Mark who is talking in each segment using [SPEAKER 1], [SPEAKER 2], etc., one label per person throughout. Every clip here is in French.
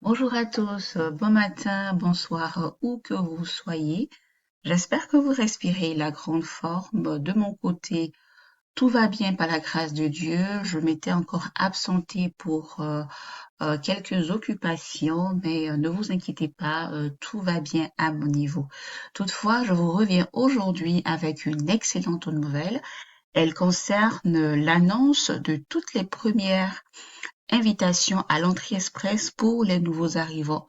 [SPEAKER 1] Bonjour à tous, bon matin, bonsoir, où que vous soyez. J'espère que vous respirez la grande forme. De mon côté, tout va bien par la grâce de Dieu. Je m'étais encore absentée pour quelques occupations, mais ne vous inquiétez pas, tout va bien à mon niveau. Toutefois, je vous reviens aujourd'hui avec une excellente nouvelle. Elle concerne l'annonce de toutes les premières invitations à l'entrée express pour les nouveaux arrivants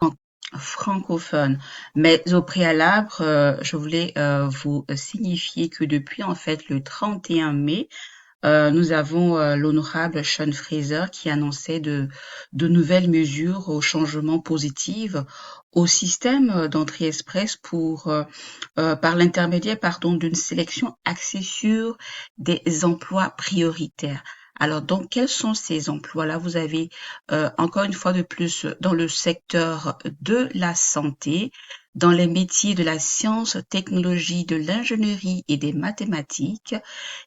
[SPEAKER 1] francophones. Mais au préalable, je voulais vous signifier que depuis en fait le 31 mai, nous avons l'honorable Sean Fraser qui annonçait de nouvelles mesures aux changements positifs au système d'entrée express par l'intermédiaire d'une sélection axée sur des emplois prioritaires. Alors, donc, quels sont ces emplois-là? Vous avez, encore une fois de plus, dans le secteur de la santé, dans les métiers de la science, technologie, de l'ingénierie et des mathématiques,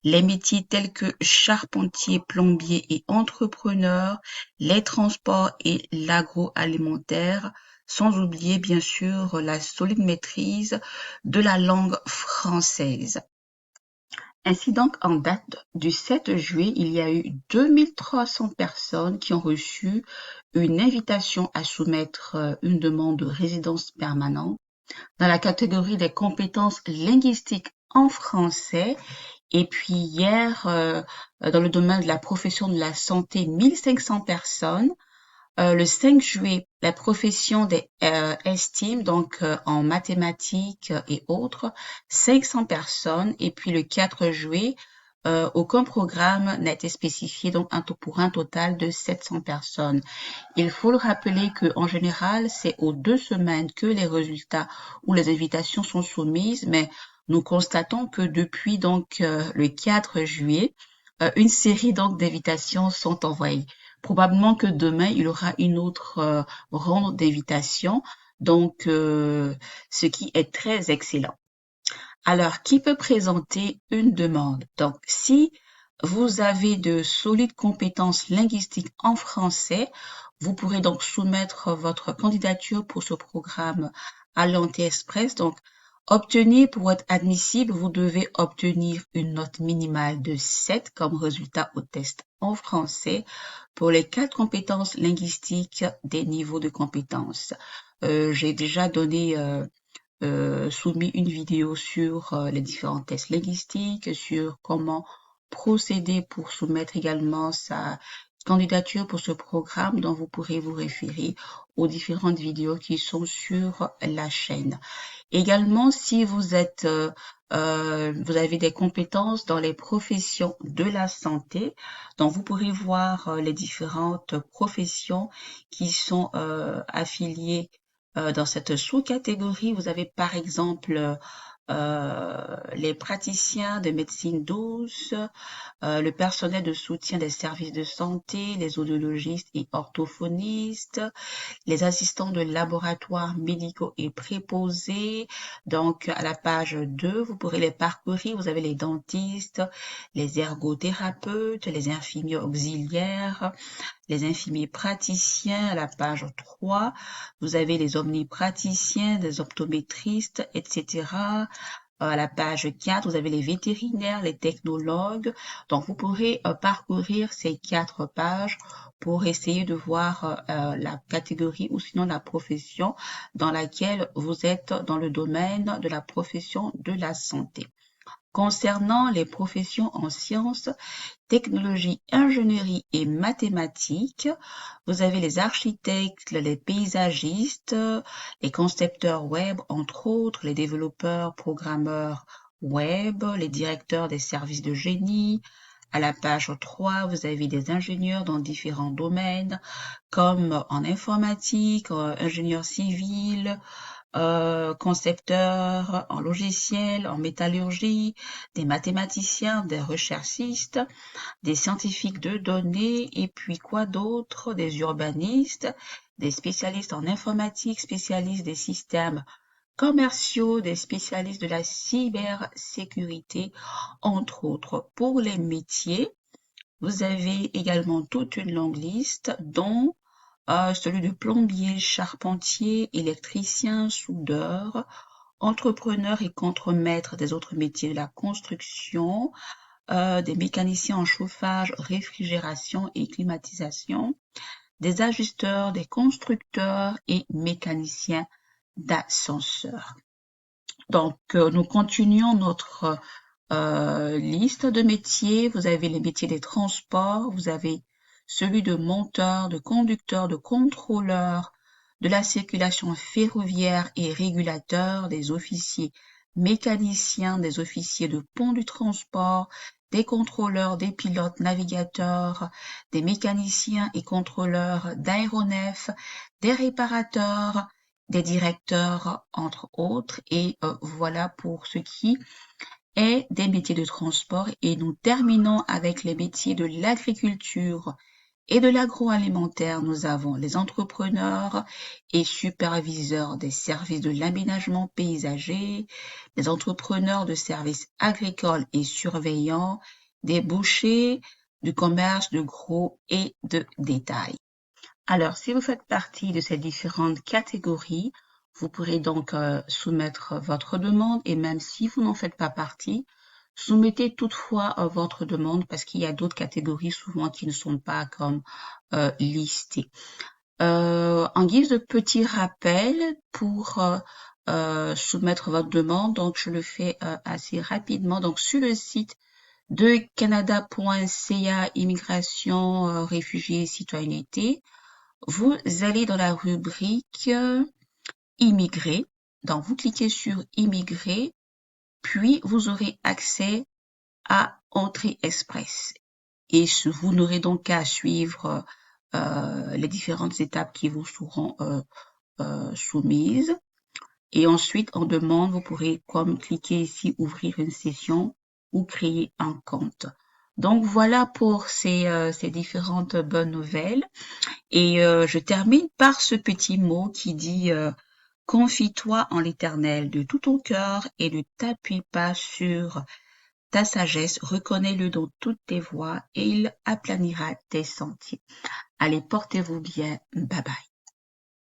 [SPEAKER 1] les métiers tels que charpentier, plombier et entrepreneur, les transports et l'agroalimentaire, sans oublier bien sûr la solide maîtrise de la langue française. Ainsi donc, en date du 7 juillet, il y a eu 2300 personnes qui ont reçu une invitation à soumettre une demande de résidence permanente dans la catégorie des compétences linguistiques en français. Et puis hier, dans le domaine de la profession de la santé, 1500 personnes. Le 5 juillet, la profession des estime, donc en mathématiques et autres, 500 personnes. Et puis le 4 juillet, aucun programme n'a été spécifié, donc pour un total de 700 personnes. Il faut le rappeler que en général, c'est aux 2 semaines que les résultats ou les invitations sont soumises, mais nous constatons que depuis donc le 4 juillet, une série donc d'invitations sont envoyées. Probablement que demain, il y aura une autre ronde d'invitations, donc ce qui est très excellent. Alors, qui peut présenter une demande? Donc, si vous avez de solides compétences linguistiques en français, vous pourrez donc soumettre votre candidature pour ce programme à l'Anti-Express. Donc, pour être admissible, vous devez obtenir une note minimale de 7 comme résultat au test en français pour les 4 compétences linguistiques des niveaux de compétences. J'ai déjà soumis une vidéo sur les différents tests linguistiques, sur comment procéder pour soumettre également sa candidature pour ce programme dont vous pourrez vous référer aux différentes vidéos qui sont sur la chaîne. Également, si vous avez des compétences dans les professions de la santé, donc vous pourrez voir les différentes professions qui sont affiliées dans cette sous-catégorie. Vous avez par exemple les praticiens de médecine douce, le personnel de soutien des services de santé, les audiologistes et orthophonistes, les assistants de laboratoire médicaux et préposés. Donc, à la page 2, vous pourrez les parcourir. Vous avez les dentistes, les ergothérapeutes, les infirmiers auxiliaires, les infirmiers praticiens. À la page 3, vous avez les omnipraticiens, les optométristes, etc. À la page 4, vous avez les vétérinaires, les technologues. Donc, vous pourrez parcourir ces 4 pages pour essayer de voir la catégorie ou sinon la profession dans laquelle vous êtes dans le domaine de la profession de la santé. Concernant les professions en sciences, technologie, ingénierie et mathématiques, vous avez les architectes, les paysagistes, les concepteurs web, entre autres, les développeurs, programmeurs web, les directeurs des services de génie. À la page 3, vous avez des ingénieurs dans différents domaines, comme en informatique, ingénieur civil, concepteurs en logiciel, en métallurgie, des mathématiciens, des recherchistes, des scientifiques de données, et puis quoi d'autre, des urbanistes, des spécialistes en informatique, spécialistes des systèmes commerciaux, des spécialistes de la cybersécurité, entre autres. Pour les métiers, vous avez également toute une longue liste, dont celui de plombier, charpentier, électricien, soudeur, entrepreneur et contremaître des autres métiers de la construction, des mécaniciens en chauffage, réfrigération et climatisation, des ajusteurs, des constructeurs et mécaniciens d'ascenseurs. Donc, nous continuons notre liste de métiers. Vous avez les métiers des transports, vous avez celui de monteur, de conducteur, de contrôleur, de la circulation ferroviaire et régulateur, des officiers mécaniciens, des officiers de pont du transport, des contrôleurs, des pilotes navigateurs, des mécaniciens et contrôleurs d'aéronefs, des réparateurs, des directeurs, entre autres. Et voilà pour ce qui est des métiers de transport. Et nous terminons avec les métiers de l'agriculture et de l'agroalimentaire. Nous avons les entrepreneurs et superviseurs des services de l'aménagement paysager, des entrepreneurs de services agricoles et surveillants, des bouchers, du commerce de gros et de détail. Alors, si vous faites partie de ces différentes catégories, vous pourrez donc soumettre votre demande et même si vous n'en faites pas partie, soumettez toutefois votre demande parce qu'il y a d'autres catégories souvent qui ne sont pas comme listées. En guise de petit rappel pour soumettre votre demande, donc je le fais assez rapidement. Donc sur le site de canada.ca immigration, réfugiés, citoyenneté, vous allez dans la rubrique Immigrés. Donc, vous cliquez sur Immigrés, puis vous aurez accès à Entrée Express. Et vous n'aurez donc qu'à suivre les différentes étapes qui vous seront soumises. Et ensuite, en demande, vous pourrez comme cliquer ici Ouvrir une session ou créer un compte. Donc, voilà pour ces différentes bonnes nouvelles. Et je termine par ce petit mot qui dit confie-toi en l'Éternel de tout ton cœur et ne t'appuie pas sur ta sagesse, reconnais-le dans toutes tes voies et il aplanira tes sentiers. Allez, portez-vous bien, bye bye.